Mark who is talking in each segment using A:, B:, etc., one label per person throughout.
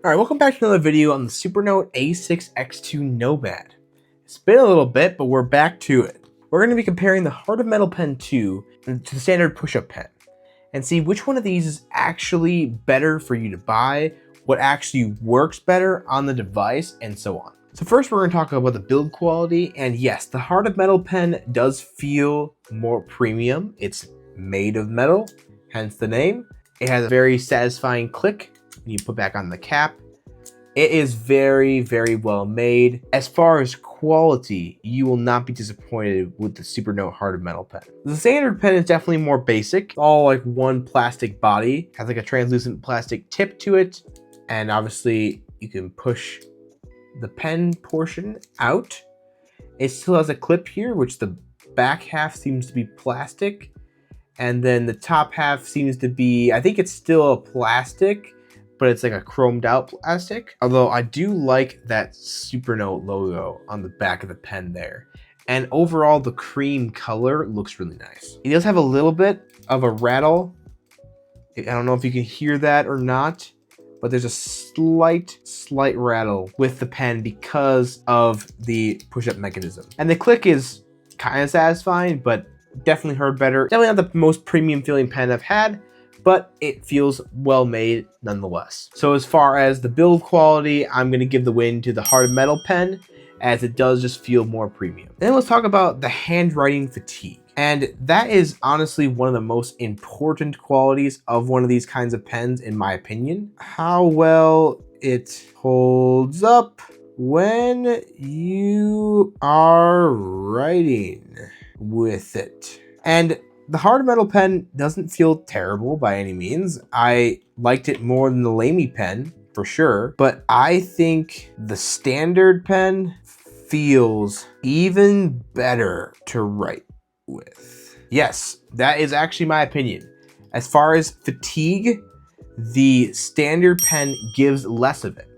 A: Alright, welcome back to another video on the Supernote A6X2 Nomad. It's been a little bit, but we're back to it. We're going to be comparing the Heart of Metal Pen 2 to the standard push-up pen, and see which one of these is actually better for you to buy, what actually works better on the device, and so on. So first we're going to talk about the build quality, and yes, the Heart of Metal Pen does feel more premium. It's made of metal, hence the name. It has a very satisfying click when you put back on the cap. It is very, very well made. As far as quality, you will not be disappointed with the Supernote Heart of Metal Pen. The standard pen is definitely more basic. All like one plastic body, has like a translucent plastic tip to it, and obviously you can push the pen portion out. It still has a clip here, which the back half seems to be plastic, and then the top half seems to be, I think it's still a plastic, but it's like a chromed out plastic. Although I do like that Supernote logo on the back of the pen there. And overall, the cream color looks really nice. It does have a little bit of a rattle. I don't know if you can hear that or not, but there's a slight rattle with the pen because of the push-up mechanism. And the click is kind of satisfying, but definitely heard better. Definitely not the most premium feeling pen I've had, but it feels well made nonetheless. So as far as the build quality, I'm going to give the win to the Heart of Metal Pen, as it does just feel more premium. And then let's talk about the handwriting fatigue. And that is honestly one of the most important qualities of one of these kinds of pens, in my opinion. How well it holds up when you are writing with it. And the Heart of Metal Pen doesn't feel terrible by any means. I liked it more than the LAMY pen, for sure. But I think the standard pen feels even better to write with. Yes, that is actually my opinion. As far as fatigue, the standard pen gives less of it.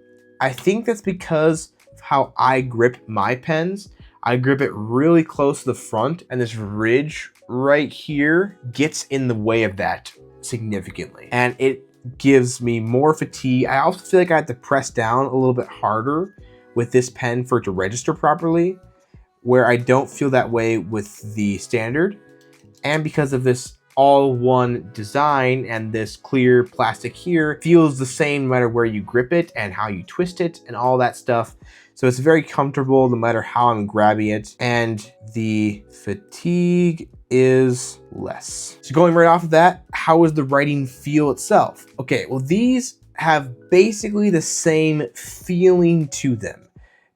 A: I think that's because of how I grip my pens. I grip it really close to the front, and this ridge right here gets in the way of that significantly, and it gives me more fatigue. I also feel like I have to press down a little bit harder with this pen for it to register properly, where I don't feel that way with the standard. And because of this all-one design and this clear plastic here, feels the same no matter where you grip it and how you twist it and all that stuff. So it's very comfortable no matter how I'm grabbing it, and the fatigue is less. So going right off of that, how is the writing feel itself? Okay, well, these have basically the same feeling to them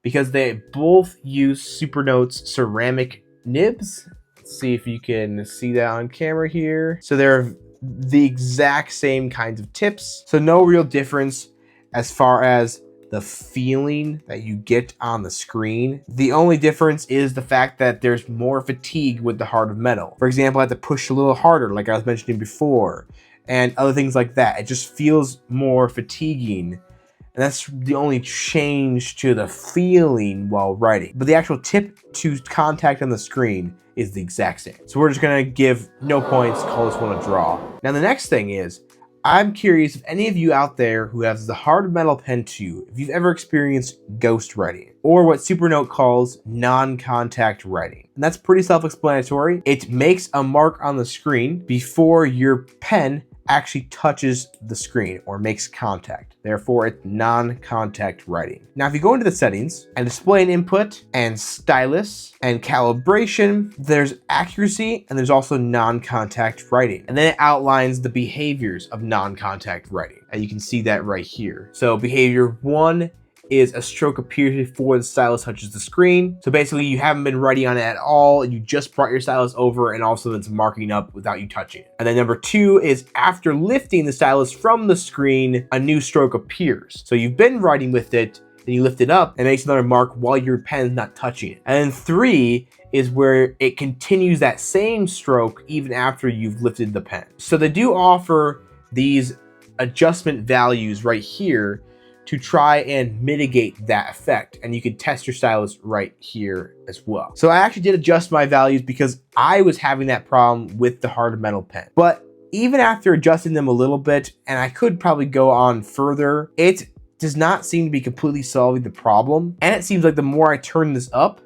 A: because they both use Supernote's ceramic nibs. Let's see if you can see that on camera here. So they're the exact same kinds of tips. So no real difference as far as the feeling that you get on the screen. The only difference is the fact that there's more fatigue with the Heart of Metal. For example, I have to push a little harder, like I was mentioning before, and other things like that. It just feels more fatiguing. And that's the only change to the feeling while writing. But the actual tip to contact on the screen is the exact same. So we're just gonna give no points, call this one a draw. Now the next thing is, I'm curious if any of you out there who have the Heart of Metal Pen 2, if you've ever experienced ghost writing, or what Supernote calls non-contact writing. And that's pretty self-explanatory. It makes a mark on the screen before your pen actually touches the screen or makes contact. Therefore, it's non-contact writing. Now, if you go into the settings and display and input and stylus and calibration, there's accuracy and there's also non-contact writing. And then it outlines the behaviors of non-contact writing. And you can see that right here. So behavior 1 is a stroke appears before the stylus touches the screen. So basically you haven't been writing on it at all, and you just brought your stylus over, and also it's marking up without you touching it. And then number 2 is after lifting the stylus from the screen, a new stroke appears. So you've been writing with it, then you lift it up and it makes another mark while your pen's not touching it. And then 3 is where it continues that same stroke even after you've lifted the pen. So they do offer these adjustment values right here to try and mitigate that effect. And you can test your stylus right here as well. So I actually did adjust my values because I was having that problem with the Heart of Metal pen. But even after adjusting them a little bit, and I could probably go on further, it does not seem to be completely solving the problem. And it seems like the more I turn this up,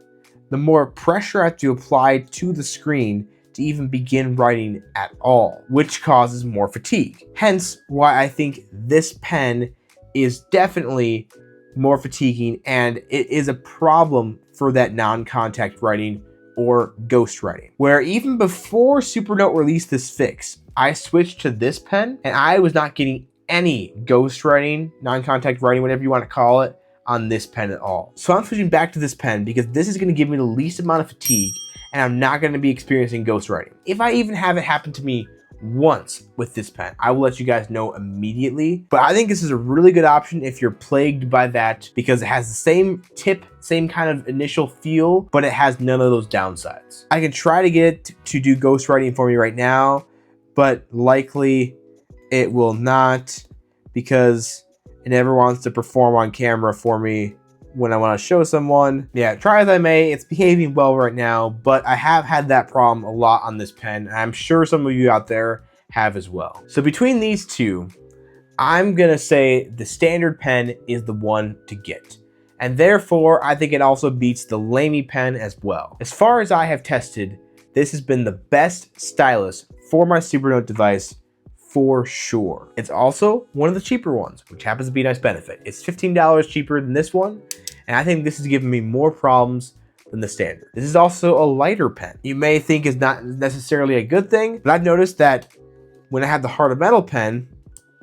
A: the more pressure I have to apply to the screen to even begin writing at all, which causes more fatigue. Hence why I think this pen is definitely more fatiguing, and it is a problem for that non-contact writing or ghost writing. Where even before Supernote released this fix, I switched to this pen and I was not getting any ghost writing, non-contact writing, whatever you want to call it, on this pen at all. So I'm switching back to this pen because this is going to give me the least amount of fatigue and I'm not going to be experiencing ghost writing. If I even have it happen to me once with this pen, I will let you guys know immediately. But I think this is a really good option if you're plagued by that, because it has the same tip, same kind of initial feel, but it has none of those downsides. I can try to get it to do ghost writing for me right now, but likely it will not, because it never wants to perform on camera for me when I want to show someone. Yeah, try as I may, it's behaving well right now, but I have had that problem a lot on this pen, and I'm sure some of you out there have as well. So between these two, I'm gonna say the standard pen is the one to get. And therefore, I think it also beats the LAMY pen as well. As far as I have tested, this has been the best stylus for my Supernote device for sure. It's also one of the cheaper ones, which happens to be a nice benefit. It's $15 cheaper than this one, and I think this is giving me more problems than the standard. This is also a lighter pen. You may think is not necessarily a good thing, but I've noticed that when I have the heart of metal pen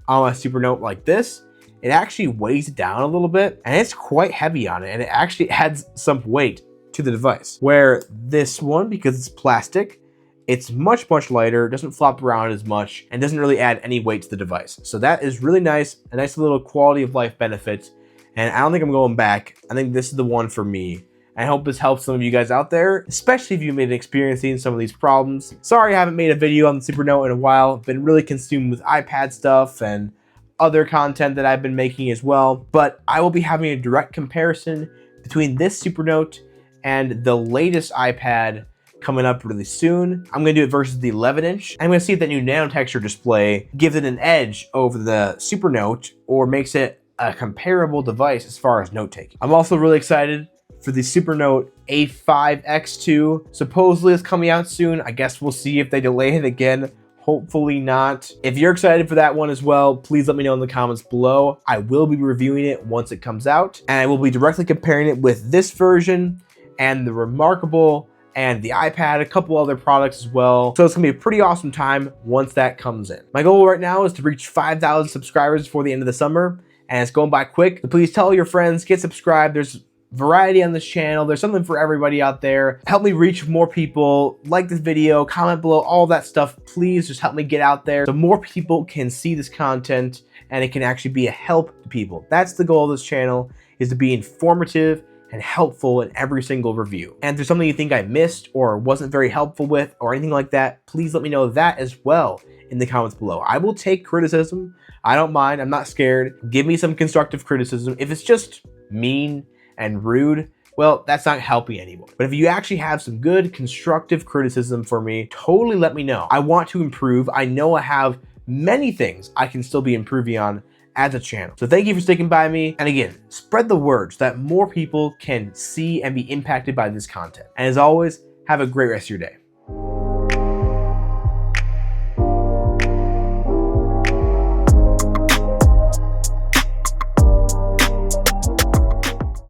A: on my Supernote like this, it actually weighs it down a little bit, and it's quite heavy on it, and it actually adds some weight to the device. Where this one, because it's plastic, it's much lighter, doesn't flop around as much, and doesn't really add any weight to the device. So that is really nice, a nice little quality of life benefit, and I don't think I'm going back. I think this is the one for me. I hope this helps some of you guys out there, especially if you've been experiencing some of these problems. Sorry I haven't made a video on the Supernote in a while. I've been really consumed with iPad stuff and other content that I've been making as well, but I will be having a direct comparison between this Supernote and the latest iPad coming up really soon. I'm gonna do it versus the 11-inch. I'm gonna see if that new nano texture display gives it an edge over the Supernote or makes it a comparable device as far as note taking. I'm also really excited for the Supernote A5X2. Supposedly it's coming out soon. I guess we'll see if they delay it again. Hopefully not. If you're excited for that one as well, please let me know in the comments below. I will be reviewing it once it comes out, and I will be directly comparing it with this version and the Remarkable and the iPad, a couple other products as well. So it's gonna be a pretty awesome time once that comes in. My goal right now is to reach 5,000 subscribers before the end of the summer, and it's going by quick. So please tell your friends, get subscribed. There's variety on this channel. There's something for everybody out there. Help me reach more people. Like this video, comment below, all that stuff. Please just help me get out there so more people can see this content and it can actually be a help to people. That's the goal of this channel, is to be informative and helpful in every single review. And if there's something you think I missed or wasn't very helpful with or anything like that, please let me know that as well in the comments below. I will take criticism. I don't mind. I'm not scared. Give me some constructive criticism. If it's just mean and rude, well, that's not helping anyone. But if you actually have some good constructive criticism for me, totally let me know. I want to improve. I know I have many things I can still be improving on as a channel. So thank you for sticking by me. And again, spread the word so that more people can see and be impacted by this content. And as always, have a great rest of your day.